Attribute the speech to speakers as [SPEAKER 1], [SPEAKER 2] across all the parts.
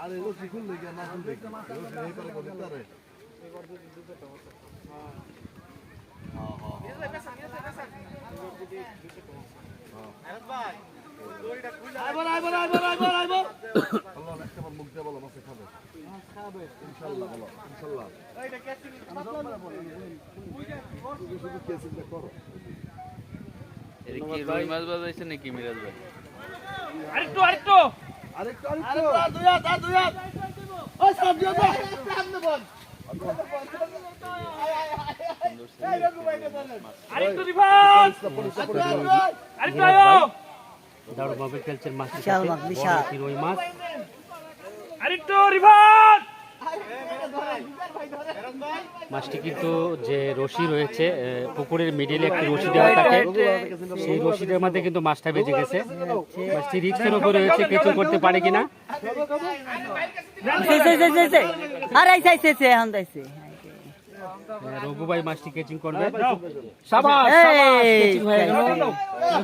[SPEAKER 1] আরে ও কি খুললে কি না খুললে কি এই করে বলতে পারে হ্যাঁ হ্যাঁ ভাই দড়িটা খুলে আইবো আল্লাহ একটা মুখ দিয়ে বলো মাছ খাবে খাবে ইনশাআল্লাহ বলো ইনশাআল্লাহ এইটা ক্যাচিং শুধু ক্যাচিংটা করো
[SPEAKER 2] এর কি রুই মাছ বাজাইছে নাকি মিরাজ ভাই
[SPEAKER 1] আরেকটু দুই হাত ওই সব দিও তো সামনে বল
[SPEAKER 3] আরেকটু রিভার্স আরেকটু আয়ো
[SPEAKER 4] দারুণ ভাবে খেলছেন মাছ
[SPEAKER 5] বিশাল
[SPEAKER 4] রুই মাছ
[SPEAKER 3] আরেকটু রিভার্স
[SPEAKER 4] মাছটি কিন্তু যে রশি রয়েছে পুকুরের মিডিলে একটি রশি দেওয়া থাকে সেই রশিদের মধ্যে কিন্তু মাছটা বেজে গেছে মাছটি রিক্সের উপর রয়েছে কিছু করতে পারে কিনা রঘু ভাই মাছটি কেচিং করবে শাবাশ কেচিং হয়ে গেল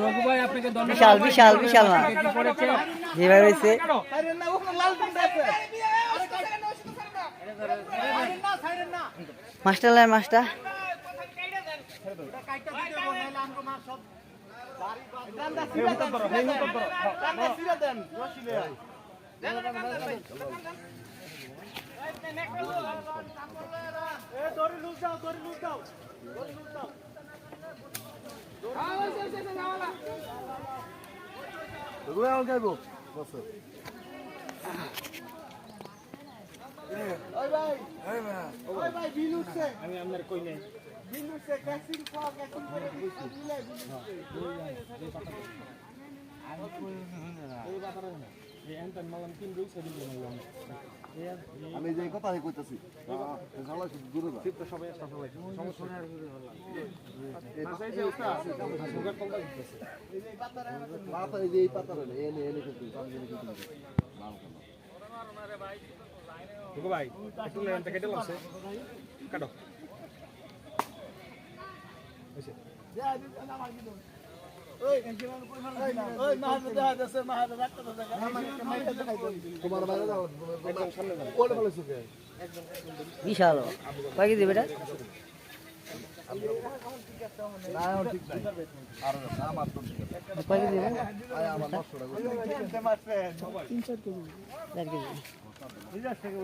[SPEAKER 4] রঘু ভাই আপনাকে ধন্যবাদ
[SPEAKER 5] বিশাল মাছ যেভাবে হয়েছে মাছটা
[SPEAKER 1] রুয়াল গাইবো বস ওই ভাই বিলুছে আমি আপনার কই নাই বিলুছে ক্যাচিং খাও ক্যাচিং করে দিলে আমি কই না এই ব্যাপারে না এই এন্টার মালাম তিন রুই সেদিন মালাম আমি যে কথা কইতাছি ঝালা দূরে যা ঠিক তো সবাই একটা ফলাই সমস্যা না এই পাতা এই পাতা এনে কিন্তু নাম কেন
[SPEAKER 3] দেখো ভাই একটু লেনটা কেটে লছে কাটো হইছে
[SPEAKER 5] বিশাল কয় কেজি বেটা কয় কেজি
[SPEAKER 1] আমার 900 টাকা
[SPEAKER 5] 3-4 কেজি 4 কেজি